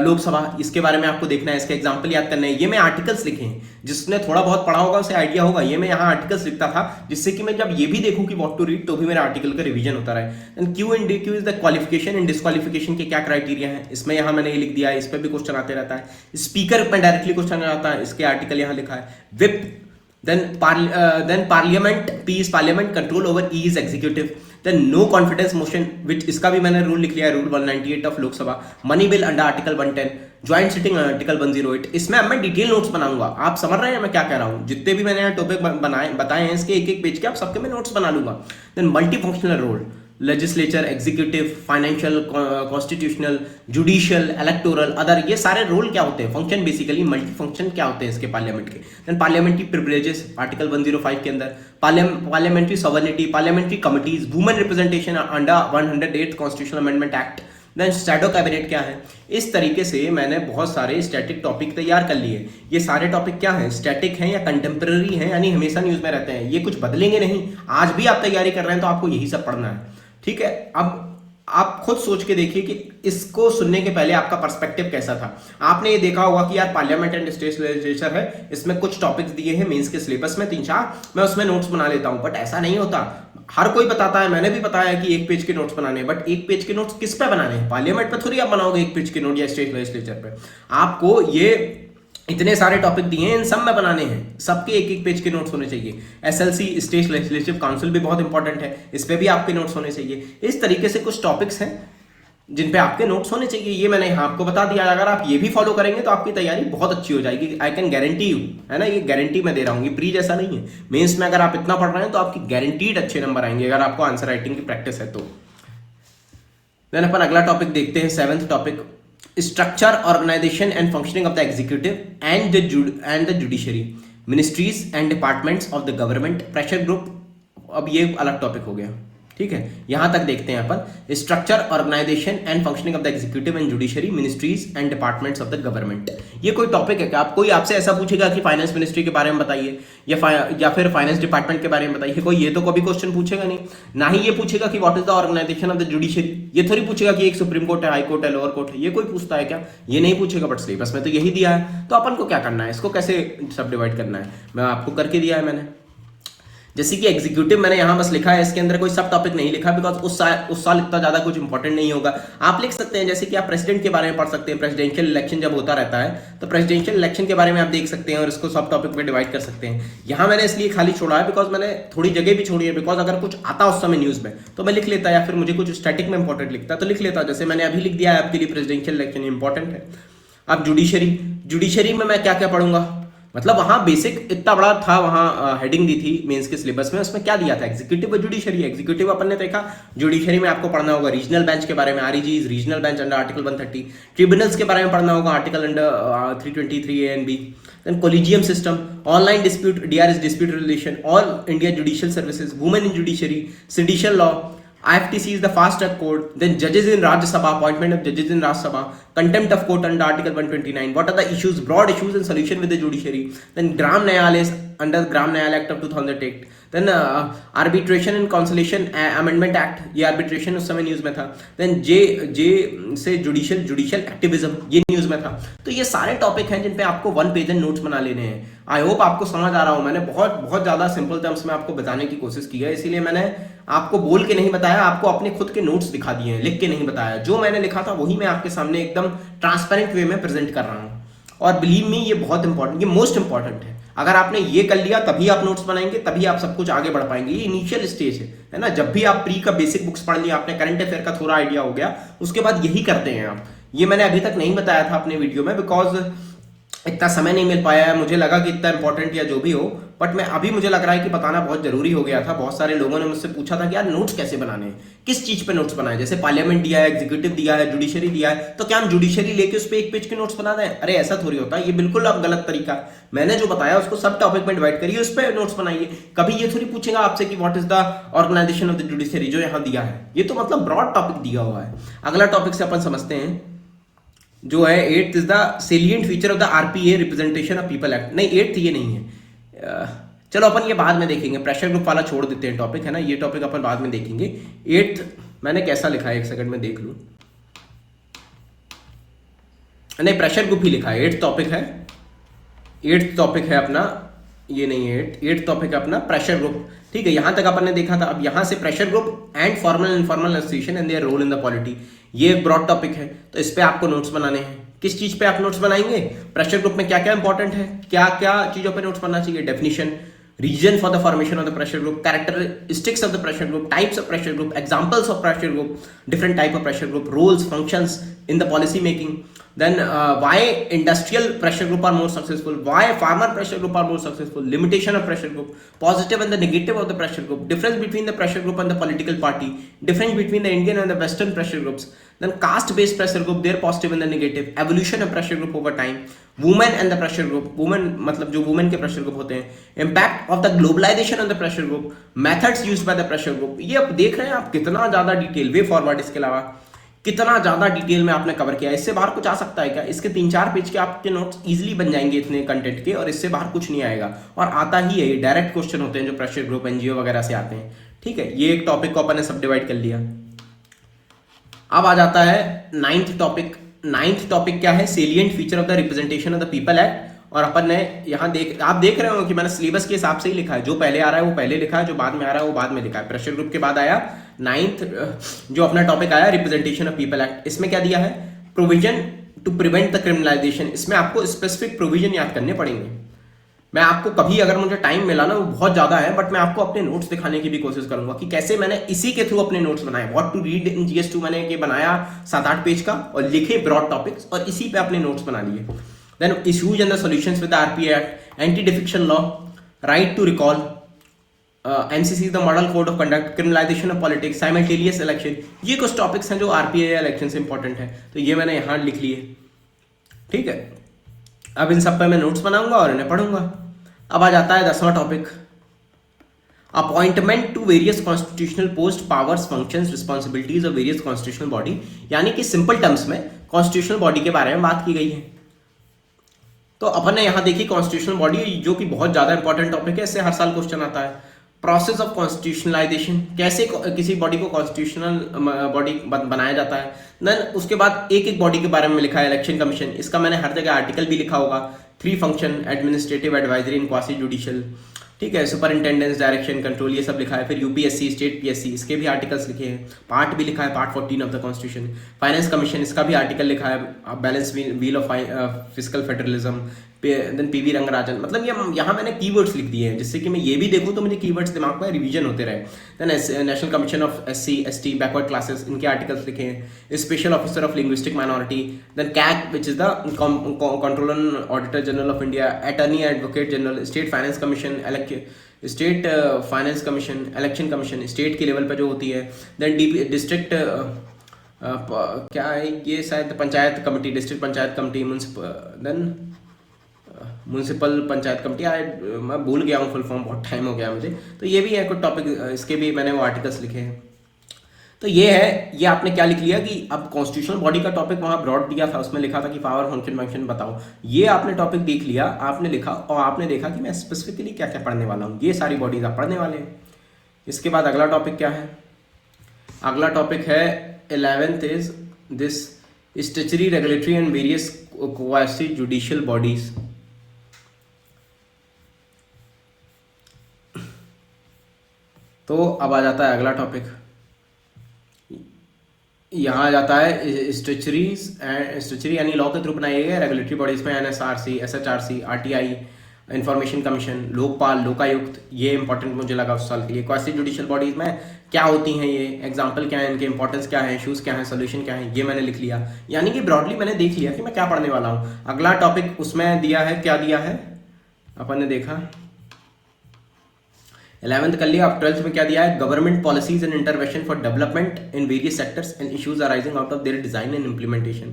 लोकसभा, इसके बारे में आपको देखना है, इसके एग्जांपल याद करने हैं। ये मैं आर्टिकल्स लिखे हैं, जिसने थोड़ा बहुत पढ़ा होगा उसे आइडिया होगा, ये मैं यहाँ आर्टिकल्स लिखता था, जिससे कि मैं जब ये भी देखूं कि व्हाट टू रीड, तो भी मेरा आर्टिकल का रिवीजन होता रहे। And Q and DQ is the qualification and disqualification के क्या क्राइटेरिया है, इसमें यहाँ मैंने ये लिख दिया है, इस पर भी क्वेश्चन आते रहता है। स्पीकर में डायरेक्टली क्वेश्चन आता है, इसके आर्टिकल यहाँ लिखा है। Whip, then parliament, P is parliament, control over, E is executive, then no confidence motion, which इसका भी मैंने रूल लिख लिया है, rule 198 of Lok Sabha, money bill under article 110, joint sitting article 108। इसमें अब मैं डिटेल नोट्स बनाऊंगा, आप समझ रहे हैं मैं क्या कह रहा हूँ, जितने भी मैंने यहाँ टॉपिक बताए हैं, इसके एक पेज के आप सबके मैं नोट्स बना लूंगा। Then multi functional role, legislature, executive, financial, constitutional, judicial, electoral, other, ये सारे रोल क्या होते हैं, फंक्शन, बेसिकली मल्टी फंक्शन क्या होते हैं इसके पार्लियामेंट के। देन पार्लियामेंट्री प्रिविलेजेस, आर्टिकल 105 के अंदर, parliamentary sovereignty, parliamentary committees, women representation under 108 constitutional amendment act. Then shadow cabinet क्या है। इस तरीके से मैंने बहुत सारे स्टैटिक टॉपिक तैयार कर लिए। ये सारे टॉपिक क्या है, स्टैटिक हैं या कंटेम्प्रेरी हैं, यानी हमेशा न्यूज में रहते हैं, ये कुछ बदलेंगे नहीं। आज भी आप तैयारी कर रहे हैं तो आपको यही सब पढ़ना है, ठीक है। अब आप खुद सोच के देखिए कि इसको सुनने के पहले आपका पर्सपेक्टिव कैसा था। आपने ये देखा होगा कि यार पार्लियामेंट एंड स्टेट लेजिस्लेचर है, इसमें कुछ टॉपिक्स दिए हैं मेंस के सिलेबस में 3-4, मैं उसमें नोट्स बना लेता हूं, बट ऐसा नहीं होता। हर कोई बताता है, मैंने भी बताया कि 1 पेज के नोट्स बनाने हैं, बट 1 पेज के नोट्स किस पे बनाने हैं, पार्लियामेंट पे थोड़ी आप बनाओगे 1 पेज के नोट, या स्टेट लेजिस्लेचर पे। आपको ये इतने सारे टॉपिक दिए हैं, इन सब में बनाने हैं, सबके 1-1 पेज के नोट्स होने चाहिए। SLC, स्टेट लेजिस्लेटिव काउंसिल भी बहुत इंपॉर्टेंट है, इस पे भी आपके नोट्स होने चाहिए। इस तरीके से कुछ टॉपिक्स हैं जिन पे आपके नोट्स होने चाहिए, ये मैंने यहाँ आपको बता दिया। अगर आप ये भी फॉलो करेंगे तो आपकी तैयारी बहुत अच्छी हो जाएगी, आई कैन गारंटी यू, है ना, ये गारंटी मैं दे रहा हूँ, ये प्री जैसा नहीं है। मेंस में अगर आप इतना पढ़ रहे हैं तो आपकी गारंटीड अच्छे नंबर आएंगे, अगर आपको आंसर राइटिंग की प्रैक्टिस है तो। देन अपन अगला टॉपिक देखते हैं, 7th topic, structure, organisation and functioning of the executive and the judiciary, ministries and departments of the government, pressure group. अब ये अलग टॉपिक हो गया, ठीक है, यहां तक देखते हैं अपन। Structure, organisation and functioning of the executive and judiciary, ministries and departments of the government. ये कोई टॉपिक है क्या? आप कोई आपसे ऐसा पूछेगा कि फाइनेंस मिनिस्ट्री के बारे में बताइए या फिर फाइनेंस डिपार्टमेंट के बारे में बताइए, कोई ये तो कभी क्वेश्चन पूछेगा नहीं। ना ही ये पूछेगा कि what is the organisation of the judiciary, ये थोड़ी पूछेगा कि एक सुप्रीम कोर्ट है, हाई कोर्ट है, लोअर कोर्ट है, ये कोई पूछता है क्या? ये नहीं पूछेगा, बट सिलेबस में तो यही दिया है। तो अपन को क्या करना है, इसको कैसे सब डिवाइड करना है, मैं आपको करके दिया है मैंने। जैसे कि एग्जीक्यूटिव मैंने यहां बस लिखा है, इसके अंदर कोई सब टॉपिक नहीं लिखा, बिकॉज उस साल इतना ज्यादा कुछ इंपॉर्टेंट नहीं होगा। आप लिख सकते हैं जैसे कि आप प्रेसिडेंट के बारे में पढ़ सकते हैं, प्रेसिडेंशियल इलेक्शन जब होता रहता है तो प्रेसिडेंशियल इलेक्शन के बारे में आप देख सकते हैं और इसको सब टॉपिक में डिवाइड कर सकते हैं। यहां मैंने इसलिए खाली छोड़ा है बिकॉज मैंने थोड़ी जगह भी छोड़ी है, बिकॉज अगर कुछ आता उस समय न्यूज में तो मैं लिख लेता, या फिर मुझे कुछ स्टैटिक में इंपॉर्टेंट लिखता तो लिख लेता, जैसे मैंने अभी लिख दिया है आपके लिए प्रेसिडेंशियल इलेक्शन इंपॉर्टेंट है। अब जुडिशरी में मैं क्या क्या पढ़ूंगा, मतलब वहां बेसिक इतना बड़ा था, वहां हेडिंग दी थी मेंस के सिलेबस में, उसमें क्या दिया था, एग्जीक्यूटिव और जुडिशरी। एग्जीक्यूटिव अपन ने देखा, जुडिशरी में आपको पढ़ना होगा रीजनल बेंच के बारे में, REG regional bench under article 130, tribunals के बारे में पढ़ना होगा article under 323 A and B, then collegium system, online dispute, DRS dispute resolution, all India judicial services, women in judiciary, sedition law, IFTC is the fast track code, then judges in Rajya Sabha, appointment of judges in Rajya Sabha, contempt of court under Article 129, what are the issues, broad issues and solution with the judiciary, then Gram Nyayalaya under Gram Nyayalaya Act of 2008, then arbitration and conciliation amendment act, ये arbitration उस समय news में था, then J से judicial activism, ये news में था। तो ये सारे टॉपिक हैं जिन पे आपको 1 पेज एंड नोट्स बना लेने हैं। आई होप आपको समझ आ रहा हो, मैंने बहुत ज्यादा सिंपल टर्म्स में आपको बताने की कोशिश की है, इसीलिए मैंने आपको बोल के नहीं बताया, आपको अपने खुद के नोट्स दिखा दिए हैं, लिख के नहीं बताया। जो मैंने लिखा था वही मैं आपके सामने एकदम ट्रांसपेरेंट वे में प्रेजेंट कर रहा हूं। और बिलीव मी, ये बहुत इंपॉर्टेंट, ये मोस्ट इंपॉर्टेंट है। अगर आपने ये कर लिया तभी आप नोट्स बनाएंगे, तभी आप सब कुछ आगे बढ़ पाएंगे। ये इनिशियल स्टेज है ना। जब भी आप प्री का बेसिक बुक्स पढ़ लिया, आपने करंट अफेयर का थोड़ा आइडिया हो गया, उसके बाद यही करते हैं आप। ये मैंने अभी तक नहीं बताया था अपने वीडियो में, बिकॉज इतना समय नहीं मिल पाया है, मुझे लगा कि इतना इंपॉर्टेंट या जो भी हो, बट मैं अभी मुझे लग रहा है कि बताना बहुत जरूरी हो गया था। बहुत सारे लोगों ने मुझसे पूछा था कि यार नोट्स कैसे बनाने हैं, किस चीज पे नोट्स बनाए, जैसे पार्लियामेंट दिया है, एग्जीक्यूटिव दिया है, जुडिशरी दिया है, तो क्या हम जुडिशरी लेके उस पर 1 पेज के नोट्स बना दें? अरे ऐसा थोड़ी होता है, ये बिल्कुल अब गलत तरीका है। मैंने जो बताया उसको सब टॉपिक में डिवाइड करिए, उस पर नोट्स बनाइए। कभी ये थोड़ी पूछेगा आपसे कि what is the organisation of the judiciary, जो यहाँ दिया है, ये तो मतलब ब्रॉड टॉपिक दिया हुआ है। अगला टॉपिक से अपन समझते हैं, जो है 8th is the salient feature of the RPA representation of people act. नहीं 8th ये नहीं है, चलो अपन ये बाद में देखेंगे, प्रेशर ग्रुप वाला छोड़ देते हैं टॉपिक, है ना, ये टॉपिक अपन बाद में देखेंगे। 8th मैंने कैसा लिखा है, 1 सेकंड में देख लूं, नहीं प्रेशर ग्रुप ही लिखा है। 8th टॉपिक है, 8th टॉपिक है अपना, ये नहीं है 8th टॉपिक है अपना प्रेशर ग्रुप। ठीक है, यहां तक अपन ने देखा था। अब यहां से pressure group and formal and informal association and their role in the polity, ये एक ब्रॉड टॉपिक है, तो इस पे आपको नोट्स बनाने हैं। किस चीज पे आप नोट्स बनाएंगे, प्रेशर ग्रुप में क्या क्या इंपॉर्टेंट है, क्या क्या चीजों पे नोट्स बनना चाहिए, definition, reason for the formation of the pressure group, characteristics of the pressure group, types of pressure group, examples of pressure group, different type of pressure group, roles, functions in the policy making, then why industrial pressure group are more successful, why farmer pressure group are more successful, limitation of pressure group, positive and the negative of the pressure group, difference between the pressure group and the political party, difference between the Indian and the western pressure groups, then caste based pressure group, their positive and the negative, evolution of pressure group over time, women and the pressure group, women मतलब जो women के pressure group होते हैं, impact of the globalization on the pressure group, methods used by the pressure group। ये आप देख रहे हैं आप कितना ज्यादा डिटेल, वे फॉरवर्ड इसके अलावा कितना ज्यादा डिटेल में आपने कवर किया है। इससे बाहर कुछ आ सकता है क्या? इसके 3-4 पेज के आपके नोट्स इजीली बन जाएंगे इतने कंटेंट के, और इससे बाहर कुछ नहीं आएगा। और आता ही है, ये डायरेक्ट क्वेश्चन होते हैं जो प्रेशर ग्रुप, एनजीओ वगैरह से आते हैं। ठीक है, ये एक टॉपिक को अपन ने सब डिवाइड कर लिया। अब आ जाता है 9th टॉपिक। 9th टॉपिक क्या है, salient feature of the representation of the people act. और अपन ने यहाँ आप देख रहे हो कि मैंने सिलेबस के हिसाब से ही लिखा है, जो पहले आ रहा है वो पहले लिखा है, जो बाद में आ रहा है वो बाद में लिखा है। प्रेशर ग्रुप के बाद आया 9th जो अपना टॉपिक आया, रिप्रेजेंटेशन ऑफ पीपल एक्ट। इसमें क्या दिया है, provision to prevent the criminalisation. इसमें आपको स्पेसिफिक प्रोविजन याद करने पड़ेंगे। मैं आपको कभी अगर मुझे टाइम मिला ना, वो बहुत ज्यादा है, बट मैं आपको अपने नोट्स दिखाने की भी कोशिश करूंगा कि कैसे मैंने इसी के थ्रू अपने नोट्स बनाए। What to read in GS2 मैंने ये बनाया 7-8 पेज का, और लिखे ब्रॉड टॉपिक्स, और इसी पे अपने नोट्स बना लिए। Then issues and the solutions with the RPA act, anti defection law, right to recall, MCC the model code of conduct, criminalisation of politics, simultaneous election. ये कुछ टॉपिक्स हैं जो आरपीए इलेक्शन से इंपॉर्टेंट है, तो ये मैंने यहाँ लिख लिए। ठीक है, अब इन सब पे मैं नोट्स बनाऊंगा और इन्हें पढ़ूंगा। अब आ जाता है 10वां topic. Appointment to various constitutional post, powers, functions, responsibilities of various constitutional body, यानी कि सिंपल टर्म्स में कॉन्स्टिट्यूशनल बॉडी के बारे में बात की गई है। तो अपन ने यहां देखी कॉन्स्टिट्यूशनल बॉडी, जो कि बहुत ज्यादा इंपॉर्टेंट टॉपिक है, इससे हर साल क्वेश्चन आता है। प्रोसेस ऑफ कॉन्स्टिट्यूशनलाइजेशन, कैसे किसी बॉडी को कॉन्स्टिट्यूशनल बॉडी बनाया जाता है। देन उसके बाद एक एक बॉडी के बारे में लिखा है। इलेक्शन कमीशन, इसका मैंने हर जगह आर्टिकल भी लिखा होगा। 3 function, administrative, advisory and quasi judicial, ठीक है। सुपरिंटेंडेंस, डायरेक्शन, कंट्रोल, ये सब लिखा है। फिर यूपीएससी, स्टेट पीएससी, इसके भी आर्टिकल्स लिखे हैं। पार्ट भी लिखा है, part 14 of the constitution. Finance commission, इसका भी आर्टिकल लिखा है। Balance wheel of physical federalism. Then PV Rangarajan, मतलब ये यहाँ मैंने कीवर्ड्स लिख दिए हैं जिससे कि मैं ये भी देखूँ तो मुझे कीवर्ड्स दिमाग में रिवीजन होते रहे। Then national commission of SC ST backward classes, इनके आर्टिकल्स लिखे हैं। Special officer of linguistic minority. Then CAG which is the controller auditor general of India, attorney advocate general, state finance commission, state finance commission, election commission, state के level पर जो होती है। Then district क्या है ये, शायद panchayat committee, district panchayat committee, then municipal panchayat committee. मैं भूल गया हूँ फुल फॉर्म, बहुत टाइम हो गया मुझे। तो ये भी है कुछ टॉपिक, इसके भी मैंने वो आर्टिकल्स लिखे हैं। तो ये है, ये आपने क्या लिख लिया कि अब कॉन्स्टिट्यूशनल बॉडी का टॉपिक वहाँ ब्रॉड दिया था, उसमें लिखा था कि पावर, फंक्शन, फंक्शन बताओ। ये आपने टॉपिक देख लिया, आपने लिखा और आपने देखा कि मैं स्पेसिफिकली क्या क्या पढ़ने वाला हूँ। ये सारी बॉडीज आप पढ़ने वाले हैं। इसके बाद अगला टॉपिक क्या है? अगला टॉपिक है 11th is this statutory, regulatory and various quasi judicial bodies. तो अब आ जाता है अगला टॉपिक, यहाँ आ जाता है स्टैच्यूटरी यानी लॉ के थ्रू बनाए गए। रेगुलेटरी बॉडीज में NSRC, SHRC, RTI, information commission, Lokpal, Lokayukta, ये इंपॉर्टेंट मुझे लगा उस साल के लिए। क्वासी जुडिशियल बॉडीज में क्या होती हैं, ये एग्जांपल क्या है, इनके इंपॉर्टेंस क्या है, इश्यूज क्या है, सोल्यूशन क्या है, ये मैंने लिख लिया। यानी कि ब्रॉडली मैंने देख लिया कि मैं क्या पढ़ने वाला हूँ। अगला टॉपिक उसमें दिया है, क्या दिया है अपन ने देखा, 11th कर लिया। अब 12th में क्या दिया है? Government policies and intervention for development in various sectors and issues arising out of their design and implementation.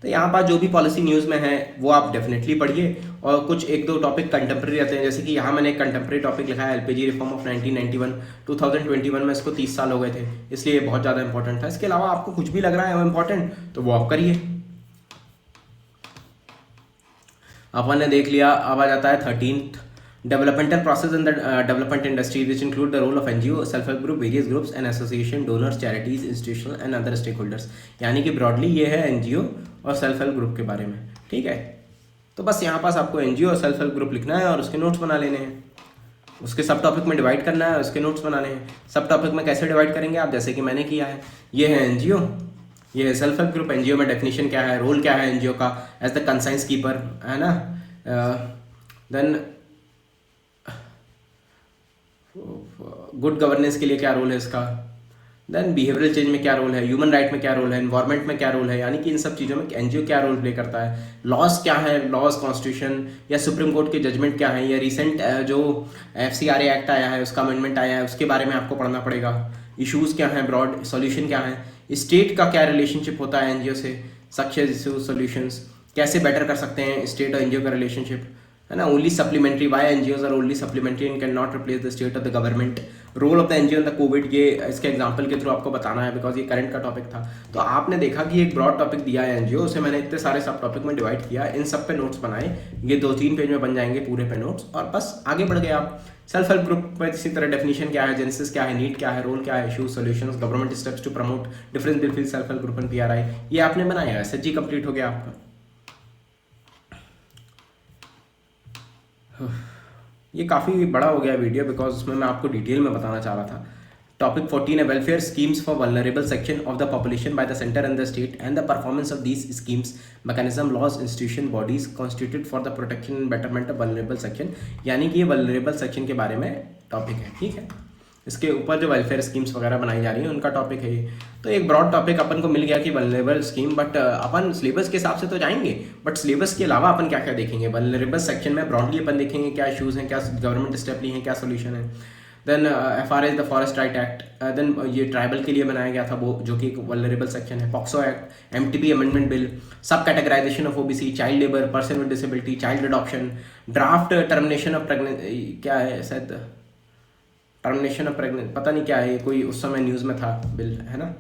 तो यहाँ पर जो भी पॉलिसी न्यूज़ में है वो आप डेफिनेटली पढ़िए, और कुछ एक दो टॉपिक कंटेम्प्रेरी रहते हैं। जैसे कि यहाँ मैंने एक कंटेम्प्रेरी टॉपिक लिखा है, एलपीजी रिफॉर्म ऑफ 1991, 2021 में इसको 30 साल हो गए थे, इसलिए बहुत ज़्यादा इंपॉर्टेंट था। इसके अलावा आपको कुछ भी लग रहा है वो इंपॉर्टेंट तो वो आप करिए। अपन ने देख लिया। अब आ जाता है 13th, developmental process in the development industry, which include the role of NGO, self-help group, various groups and association, donors, charities, institutional and other stakeholders। यानी कि ब्रॉडली ये है एनजीओ और सेल्फ हेल्प ग्रुप के बारे में, ठीक है। तो बस यहाँ पास आपको एनजीओ और सेल्फ हेल्प ग्रुप लिखना है और उसके नोट्स बना लेने हैं। उसके सब टॉपिक में डिवाइड करना है, उसके नोट्स बनाने हैं। सब टॉपिक में कैसे डिवाइड करेंगे आप, जैसे कि मैंने किया है। ये है एनजीओ, ये है सेल्फ हेल्प ग्रुप। एनजीओ में डेफिनेशन क्या है, रोल क्या है एनजीओ का एज द कंसाइंस कीपर, है ना। देन गुड गवर्नेंस के लिए क्या रोल है इसका। देन बिहेवियरल चेंज में क्या रोल है, ह्यूमन राइट में क्या रोल है, एनवायरमेंट में क्या रोल है, यानी कि इन सब चीज़ों में एनजीओ क्या रोल प्ले करता है। लॉज क्या है, लॉज, कॉन्स्टिट्यूशन या सुप्रीम कोर्ट के जजमेंट क्या है, या रिसेंट जो FCRA एक्ट आया है उसका अमेंडमेंट आया है उसके बारे में आपको पढ़ना पड़ेगा। इशूज़ क्या हैं, ब्रॉड सॉल्यूशन क्या है, स्टेट का क्या रिलेशनशिप होता है एनजीओ से, सक्सेस इशूज सॉल्यूशंस, कैसे बेटर कर सकते हैं स्टेट और एनजीओ का रिलेशनशिप, है ना। Only supplementary, why NGOs are only supplementary and can not replace the state of the government. Role of the NGO in the COVID, ये इसके एग्जांपल के थ्रू आपको बताना है बिकॉज ये करंट का टॉपिक था। तो आपने देखा कि एक ब्रॉड टॉपिक दिया है एनजीओ, उसे मैंने इतने सारे सब टॉपिक में डिवाइड किया, इन सब पे नोट्स बनाए। ये 2-3 पेज में बन जाएंगे पूरे पे नोट्स, और बस आगे बढ़ गए आप। सेल्फ हेल्प ग्रुप में इसी तरह डेफिनेशन क्या है, जेनेसिस क्या है, नीड क्या है, रोल क्या है, issues, solutions, government steps to promote difference between self help group and PRI, ये आपने बनाया। SHG कंप्लीट हो गया आपका। ये काफ़ी बड़ा हो गया वीडियो बिकॉज उसमें मैं आपको डिटेल में बताना चाह रहा था। टॉपिक 14 है welfare schemes for vulnerable section of the population by the centre and the state and the performance of these schemes, mechanism, laws, institution, bodies constituted for the protection and betterment of vulnerable section. यानी कि ये vulnerable section के बारे में topic है, ठीक है। इसके ऊपर जो वेलफेयर स्कीम्स वगैरह बनाई जा रही हैं उनका टॉपिक है ये। तो एक ब्रॉड टॉपिक अपन को मिल गया कि vulnerable scheme, but upon syllabus के हिसाब से तो जाएंगे, बट सिलेबस के अलावा अपन क्या क्या देखेंगे। वल्नरेबल सेक्शन में ब्रॉडली अपन देखेंगे क्या इशूज़ हैं, क्या गवर्नमेंट स्टेप ली हैं, क्या सोल्यूशन है। Then FRA the forest right act, then ये ट्राइबल के लिए बनाया गया था वो, जो कि एक वल्नरेबल सेक्शन है। POCSO act, MTP amendment bill, sub categorization of OBC, child labour, person with disability, child adoption, draft termination of pregnancy, क्या है शायद टर्मिनेशन ऑफ प्रेगनेंट, पता नहीं क्या है ये, कोई उस समय न्यूज़ में था बिल, है ना।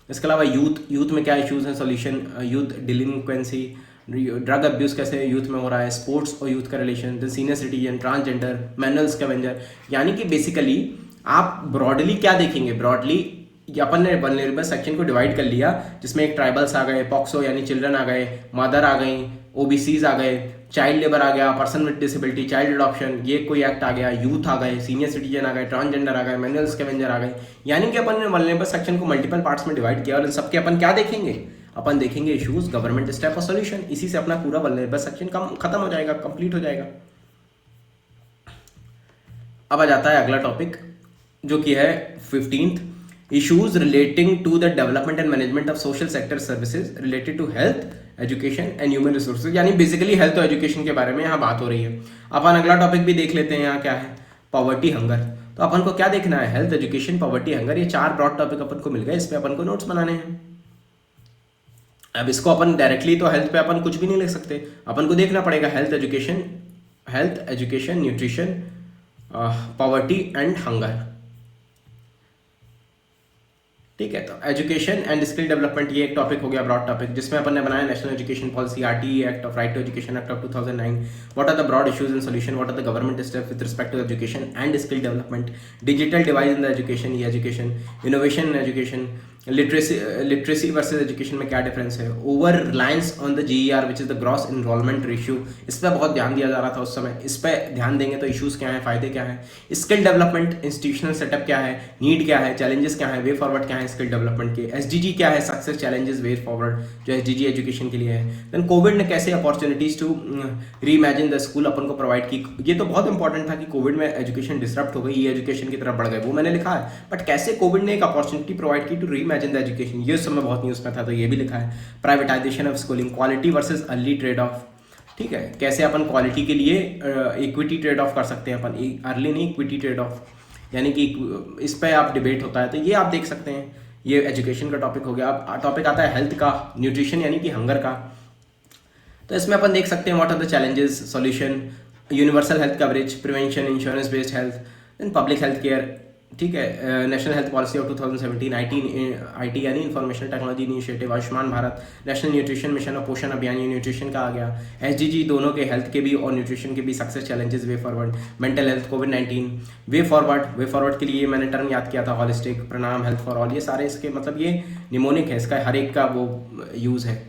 इसके अलावा यूथ में क्या इश्यूज़ हैं, सॉल्यूशन, यूथ डिलिंक्वेंसी, ड्रग अब्यूज़ कैसे यूथ में हो रहा है, स्पोर्ट्स और यूथ का relation, the senior citizen, transgender, manual scavenger. यानी कि बेसिकली आप ब्रॉडली क्या देखेंगे, ब्रॉडली अपन ने वल्नरेबल सेक्शन को डिवाइड कर लिया, जिसमें एक ट्राइबल्स आ गए, पॉक्सो यानी चिल्ड्रन आ गए, मदर आ गई, ओबीसीज आ गए, चाइल्ड लेबर आ गया, person with disability, child adoption, ये कोई एक्ट आ गया, यूथ आ गए, सीनियर सिटीजन आ गए, ट्रांसजेंडर आ गए, मैनुअल स्कैवेंजर आ गए। यानी कि अपन ने वल्नरेबल सेक्शन को मल्टीपल पार्ट्स में डिवाइड किया और इन सबके अपन क्या देखेंगे, अपन देखेंगे इश्यूज, गवर्नमेंट स्टेप और सॉल्यूशन। इसी से अपना पूरा वल्नरेबल सेक्शन खत्म हो जाएगा, कंप्लीट हो जाएगा। अब आ जाता है अगला टॉपिक जो कि है 15th, issues relating to the development and management of social sector services related to health, education and human resources. यानी बेसिकली हेल्थ और एजुकेशन के बारे में यहाँ बात हो रही है। अपन अगला टॉपिक भी देख लेते हैं, यहाँ क्या है, पॉवर्टी, हंगर। तो अपन को क्या देखना है, हेल्थ, एजुकेशन, पॉवर्टी, हंगर, ये 4 ब्रॉड टॉपिक अपन को मिल गए, इस पे अपन को नोट्स बनाने हैं। अब इसको अपन डायरेक्टली तो हेल्थ पे अपन कुछ भी नहीं लिख सकते, अपन को देखना पड़ेगा health, education, nutrition, poverty and hunger. ठीक है, तो एजुकेशन एंड स्किल डेवलपमेंट ये एक टॉपिक हो गया, ब्रॉड टॉपिक, जिसमें अपन ने बनाया national education policy, RTE act of right to education act of 2009, what are the broad issues and solution, what are the government steps with respect to education and skill development, digital divide in the education, ये education, innovation in education, literacy versus education में क्या difference है, over reliance on the GER which is the gross enrollment ratio, इस पर बहुत ध्यान दिया जा रहा था उस समय, इस पर ध्यान देंगे तो इश्यूज क्या है, फायदे क्या है, स्किल डेवलपमेंट, इंस्टीट्यूशनल सेटअप क्या है, नीड क्या है, चैलेंजेस क्या है, वे फॉरवर्ड क्या है स्किल डेवलपमेंट के, एसडीजी क्या है, सक्सेस, चैलेंजेस, वे फॉरवर्ड जो एसडीजी एजुकेशन के लिए है। देन कोविड ने कैसे opportunities to reimagine the school अपन को प्रोवाइड की, ये तो बहुत इंपॉर्टेंट था कि कोविड में एजुकेशन डिसरप्ट हो गई, ये एजुकेशन की तरफ बढ़ गए, वो मैंने लिखा है, बट कैसे कोविड ने एक अपॉर्चुनिटी प्रोवाइड की टू रीइमेजिन द एजुकेशन, ये उस समय बहुत न्यूज़ में था, तो ये भी लिखा है। Privatisation of schooling, quality versus early trade off, ठीक है, कैसे अपन क्वालिटी के लिए इक्विटी ट्रेड ऑफ कर सकते हैं अपन, अर्ली नहीं इक्विटी ट्रेड ऑफ, यानी कि इस पर आप डिबेट होता है, तो ये आप देख सकते हैं। ये एजुकेशन का टॉपिक हो गया। अब टॉपिक आता है हेल्थ का, न्यूट्रिशन यानी कि हंगर का। तो इसमें अपन देख सकते हैं what are the challenges, solution, universal health coverage, prevention, insurance based health, then public health care, ठीक है, national health policy of 2017, IT यानी information technology initiative, Ayushman Bharat, national nutrition mission और पोषण अभियान, ये न्यूट्रिशन का आ गया, एसडीजी दोनों के, हेल्थ के भी और न्यूट्रिशन के भी, success, challenges, way forward, mental health, कोविड-19, वे फॉरवर्ड के लिए मैंने टर्म याद किया था, हॉलिस्टिक, प्रणाम, हेल्थ फॉर ऑल, ये सारे इसके मतलब ये निमोनिक है, इसका हर एक का वो यूज़ है,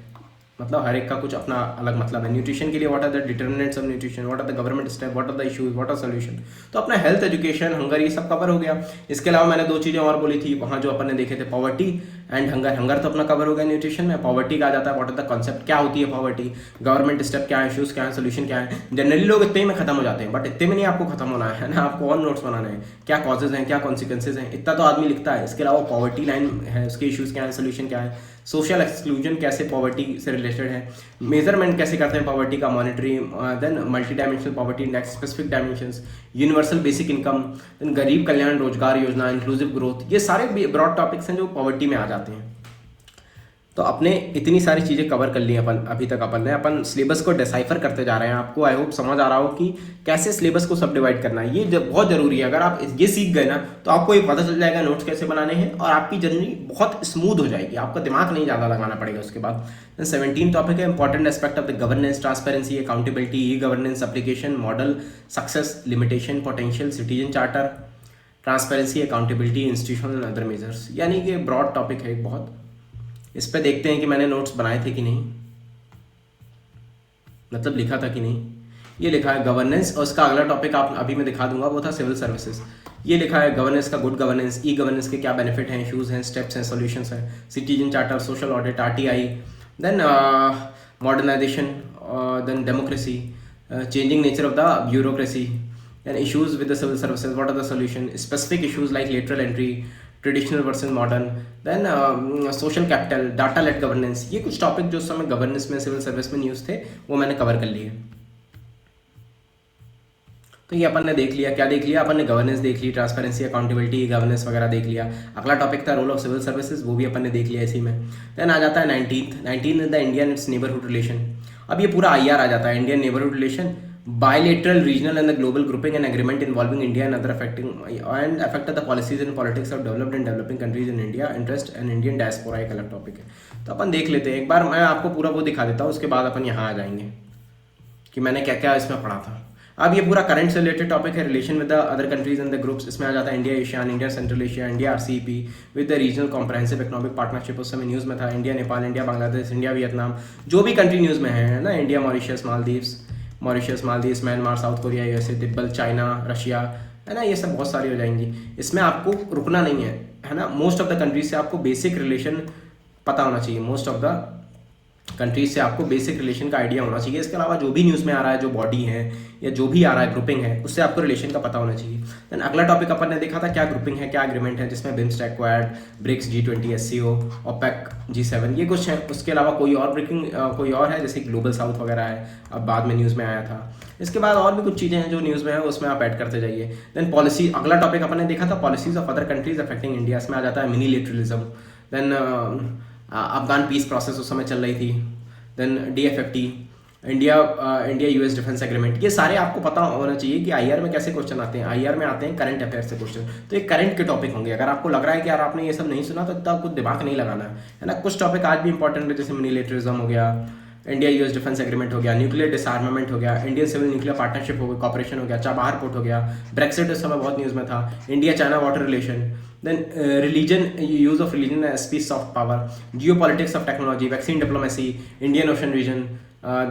मतलब हर एक का कुछ अपना अलग मतलब है। न्यूट्रिशन के लिए what are the determinants of nutrition, what are the government step, what are the issues, what are solution. तो अपना हेल्थ, एजुकेशन, हंगर ये सब कवर हो गया। इसके अलावा मैंने 2 चीज़ें और बोली थी वहाँ जो अपन ने देखे थे, पॉवर्टी एंड हंगर। हंगर तो अपना कवर हो गया न्यूट्रिशन में। पॉवर्टी का आ जाता है व्हाट आर द कॉन्सेप्ट, क्या होती है पॉवर्टी, गवर्नमेंट स्टेप क्या है, इश्यूज क्या है, सोल्यूशन क्या है। जनरली लोग इतने ही में खत्म हो जाते हैं, बट इतने में नहीं आपको खत्म होना है ना, आपको और नोट्स बनाने हैं, क्या कॉजेज हैं, क्या कॉन्सिक्वेंसेज हैं, इतना तो आदमी लिखता है। इसके अलावा पॉवर्टी लाइन है, उसके इश्यूज क्या है, सोल्यूशन क्या है, सोशल एक्सक्लूजन कैसे पॉवर्टी से रिलेटेड है, मेजरमेंट कैसे करते हैं पॉवर्टी का, monitoring, then multi dimensional poverty index, specific dimensions, universal basic income, then Garib Kalyan रोजगार योजना, इंक्लूसिव ग्रोथ, ये सारे ब्रॉड टॉपिक्स हैं जो पॉवर्टी में आ जाते हैं। तो अपने इतनी सारी चीज़ें कवर कर ली अपन अभी तक। अपन सिलेबस को डिसाइफर करते जा रहे हैं। आपको आई होप समझ आ रहा हो कि कैसे सिलेबस को सब डिवाइड करना है, ये बहुत ज़रूरी है। अगर आप ये सीख गए ना तो आपको ये पता चल जाएगा नोट्स कैसे बनाने हैं, और आपकी जर्नी बहुत स्मूथ हो जाएगी, आपका दिमाग नहीं ज़्यादा लगाना पड़ेगा उसके बाद। 17 टॉपिक है important aspect of the governance, transparency, accountability, e governance, application, model, success, limitation, potential, citizen charter, transparency, accountability, institutional and other measures. यानी कि ब्रॉड टॉपिक है बहुत। इस पे देखते हैं कि मैंने नोट्स बनाए थे कि नहीं, मतलब लिखा था कि नहीं। ये लिखा है गवर्नेंस, और उसका अगला टॉपिक आप अभी मैं दिखा दूंगा, वो था सिविल सर्विसेज। ये लिखा है गवर्नेंस का, गुड गवर्नेंस, ई गवर्नेंस के क्या बेनिफिट हैं, इश्यूज हैं, स्टेप्स हैं, सॉल्यूशंस हैं, citizen charter, social audit, RTI, then modernisation, then democracy, changing nature of the bureaucracy, then issues with the civil services, what are the solution, specific issues like lateral entry, traditional versus modern, then social capital, data led governance. ये कुछ topic जो उस समय governance में, civil service में news थे, वो मैंने कवर कर लिए। तो ये अपन ने देख लिया, क्या देख लिया अपन ने, गवर्नेंस देख ली, ट्रांसपेरेंसी, अकाउंटेबिलिटी, गवर्नेंस वगैरह देख लिया। अगला टॉपिक था रोल ऑफ सिविल सर्विसेज, वो भी अपन ने देख लिया इसी में। देन आ जाता है 19 the Indian it's neighbourhood relation. अब ये पूरा IR आ जाता है, Indian neighbourhood relation, bilateral, regional, and the global grouping and agreement involving India and other affected the policies and politics of developed and developing countries in India interest and Indian diaspora एक अलग topic है। तो अपन देख लेते हैं एक बार, मैं आपको पूरा वो दिखा देता हूँ, उसके बाद अपन यहाँ आ जाएंगे कि मैंने क्या क्या इसमें पढ़ा था। अब ये पूरा करंट से रिलेटेड टॉपिक है, relation with the other countries and the groups. इसमें आ जाता है India ASEAN, India central Asia, India RCEP with the regional comprehensive economic partnership. उस समय न्यूज़ में था India Nepal, India Bangladesh, India Vietnam, जो भी कंट्री न्यूज़ में है ना, India Mauritius Maldives, Myanmar, South Korea, USA, Tibet, China, Russia, है ना, ये सब बहुत सारी हो जाएंगी। इसमें आपको रुकना नहीं है ना। मोस्ट ऑफ द कंट्रीज से आपको बेसिक रिलेशन पता होना चाहिए, मोस्ट ऑफ द कंट्रीज से आपको बेसिक रिलेशन का आइडिया होना चाहिए। इसके अलावा जो भी न्यूज़ में आ रहा है, जो बॉडी है या जो भी आ रहा है ग्रुपिंग है, उससे आपको रिलेशन का पता होना चाहिए। देन अगला टॉपिक अपन ने देखा था क्या ग्रुपिंग है, क्या एग्रीमेंट है, जिसमें BIMSTEC, Quad, BRICS, G20, SCO, OPEC, G7, ये कुछ है। उसके अलावा कोई और है जैसे ग्लोबल साउथ वगैरह है, अब बाद में न्यूज़ में आया था। इसके बाद और भी कुछ चीज़ें हैं जो न्यूज़ में है, उसमें आप ऐड करते जाइए। देन पॉलिसी, अगला टॉपिक अपन ने देखा था policies of other countries affecting India. इसमें आ जाता है minilateralism. Then Afghan peace process उस समय चल रही थी। Then DFFT, India US defence agreement. ये सारे आपको पता होना चाहिए कि IR में कैसे क्वेश्चन आते हैं। IR में आते हैं करंट अफेयर से क्वेश्चन, तो ये करंट के टॉपिक होंगे। अगर आपको लग रहा है कि यार आपने ये सब नहीं सुना, तो इतना कुछ दिमाग नहीं लगाना है ना। कुछ टॉपिक आज भी इंपॉर्टेंट है, जैसे मिनीलिटरिज्म हो गया, इंडिया US डिफेंस एग्रीमेंट हो गया, न्यूक्लियर डिसआर्मामेंट हो गया, इंडियन सिविल न्यूक्लियर पार्टनरशिप हो गया, कॉपरेशन हो गया, चाबहार पोर्ट हो गया, ब्रेक्सिट इस समय बहुत न्यूज़ में था, India China water relation. Then religion, use of religion as piece of power, geo politics of technology, vaccine diplomacy, Indian Ocean region.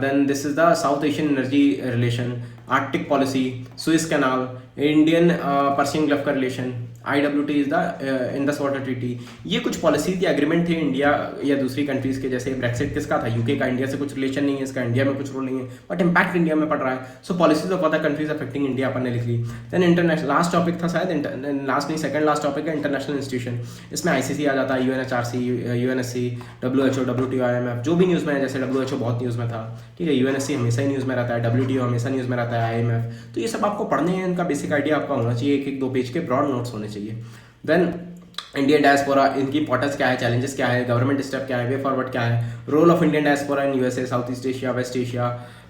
Then this is the South Asian energy relation, Arctic policy, Suez Canal, Indian Persian Gulf का relation, IWT is the Indus water treaty. ये कुछ policies या agreement थे India या दूसरी countries के। जैसे Brexit किसका था, UK का, इंडिया से कुछ रिलेशन नहीं है इसका, इंडिया में कुछ रोल नहीं है, बट इंपैक्ट इंडिया में पड़ रहा है। So policies of other countries affecting India अपन ने लिख ली। देन इंटरनेशनल, लास्ट टॉपिक था शायद, लास्ट नहीं सेकंड लास्ट टॉपिक है इंटरनेशनल इंस्टीट्यूशन। इसमें ICC आ जाता है, UNHRC, UNSC, WHO, WTO, IMF, जो भी न्यूज़ में है। जैसे WHO बहुत न्यूज़ में था, ठीक है, UNSC हमेशा ही न्यूज़ में रहता है, WTO हमेशा न्यूज़ में रहता है, IMF। तो ये सब आपको पढ़ने हैं, इनका बेसिक आइडिया आपका होना चाहिए, एक 2 पेज के ब्रॉड नोट्स होने चाहिए। देन इंडियन डायस्पोरा, इनकी इंपॉर्टेंस क्या है, चैलेंजेस क्या है, गवर्नमेंट स्टेप क्या है, वे फॉरवर्ड क्या है, role of Indian diaspora in USA, south east Asia, west Asia.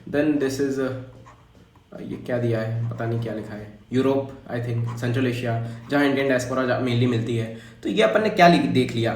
Then this is, ये क्या दिया है, पता नहीं क्या लिखा है, Europe, I think central Asia, जहाँ इंडियन डायस्पोरा मेनली मिलती है। तो ये अपन ने क्या देख लिया।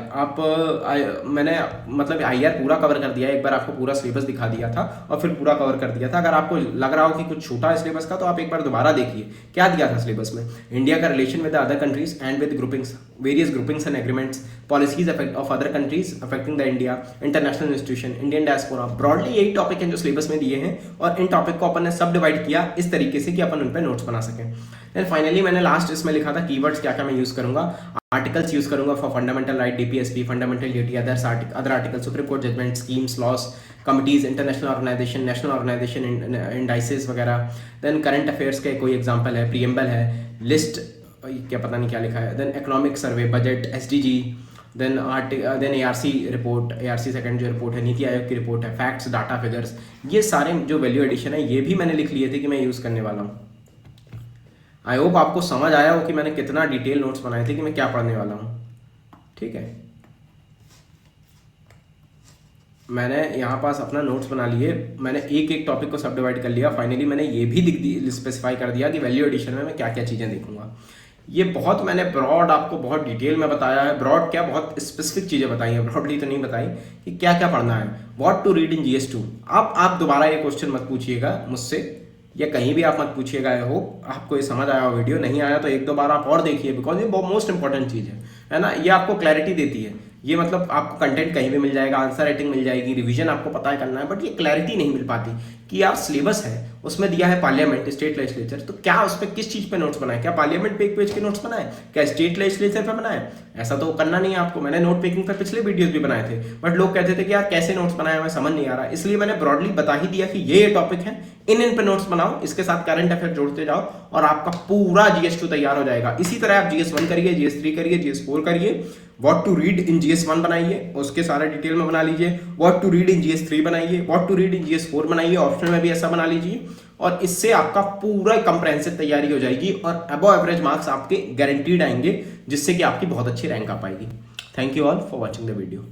मैंने मतलब IR पूरा कवर कर दिया, एक बार आपको पूरा सिलेबस दिखा दिया था और फिर पूरा कवर कर दिया था। अगर आपको लग रहा हो कि कुछ छूटा है सिलेबस का, तो आप एक बार दोबारा देखिए क्या दिया था सिलेबस में। इंडिया का relation with other countries and with groupings, various groupings and agreements, policies of other countries affecting the India, international institution, Indian diaspora. Broadly यही टॉपिक हैं जो सिलेबस में दिए हैं, और इन टॉपिक को अपन ने सब डिवाइड किया इस तरीके से कि अपन उन पर नोट्स बना सकें। देन फाइनली मैंने लास्ट इसमें लिखा था कीवर्ड्स क्या क्या मैं यूज करूंगा। आर्टिकल्स यूज करूंगा for fundamental right, DPSP, fundamental duty, other article, supreme court judgment, schemes, laws, committees, international organisation, national organisation, indices वगैरह। देन करंट अफेयर्स के कोई एग्जांपल है, प्रीएम्बल है, लिस्ट, क्या पता नहीं क्या लिखा है। Then economic survey, budget, SDG, then ARC report, ARC second जो रिपोर्ट है, नीति आयोग की रिपोर्ट है, फैक्ट्स, डाटा, फिगर्स, ये सारे जो वैल्यू एडिशन है ये भी मैंने लिख लिए थे कि मैं यूज़ करने वाला हूँ। आई होप आपको समझ आया हो कि मैंने कितना डिटेल नोट्स बनाए थे कि मैं क्या पढ़ने वाला हूँ, ठीक है। मैंने यहाँ पास अपना नोट्स बना लिए, मैंने एक एक टॉपिक को सब डिवाइड कर लिया। फाइनली मैंने ये भी स्पेसिफाई कर दिया कि वैल्यू एडिशन में मैं क्या क्या चीज़ें देखूंगा। ये बहुत मैंने ब्रॉड आपको बहुत डिटेल में बताया है, ब्रॉड क्या बहुत स्पेसिफिक चीज़ें बताई हैं, ब्रॉडली तो नहीं बताई कि क्या क्या पढ़ना है। What to read in GS2। अब आप दोबारा ये क्वेश्चन मत पूछिएगा मुझसे या कहीं भी आप मत पूछिएगा। आई होप आपको ये समझ आया हो, वीडियो नहीं आया तो 1-2 बार आप और देखिए, बिकॉज ये बहुत मोस्ट इंपॉर्टेंट चीज़ है ना। ये आपको क्लैरिटी देती है, ये मतलब आपको कंटेंट कहीं भी मिल जाएगा, आंसर राइटिंग मिल जाएगी, रिवीजन आपको पता है करना है, बट ये क्लैरिटी नहीं मिल पाती कि यार सिलेबस है उसमें दिया है पार्लियामेंट, स्टेट लेजिस्लेचर, तो क्या उस पर किस चीज़ पे नोट्स बनाए, क्या पार्लियामेंट पे एक पेज के नोट्स बनाए, क्या स्टेट लेजिस्लेचर पे बनाए, ऐसा तो करना नहीं है आपको। मैंने नोट पेकिंग पर पिछले वीडियोस भी बनाए थे, बट लोग कहते थे कि यार कैसे नोट्स बनाए, हमें समझ नहीं आ रहा, इसलिए मैंने ब्रॉडली बता ही दिया कि ये टॉपिक है, इन पे नोट्स बनाओ, इसके साथ करंट अफेयर जोड़ते जाओ और आपका पूरा GS2 तैयार हो जाएगा। इसी तरह आप GS1 करिए, GS3 करिए, GS4 करिए, what to read in GS1 बनाइए, उसके सारे डिटेल में बना लीजिए, what to read in GS3 बनाइए, what to read in GS4 बनाइए, ऑप्शन में भी ऐसा बना लीजिए, और इससे आपका पूरा कंप्रेहेंसिव तैयारी हो जाएगी और अबव एवरेज मार्क्स आपके गारंटीड आएंगे, जिससे कि आपकी बहुत अच्छी रैंक आ पाएगी। Thank you all for watching the video.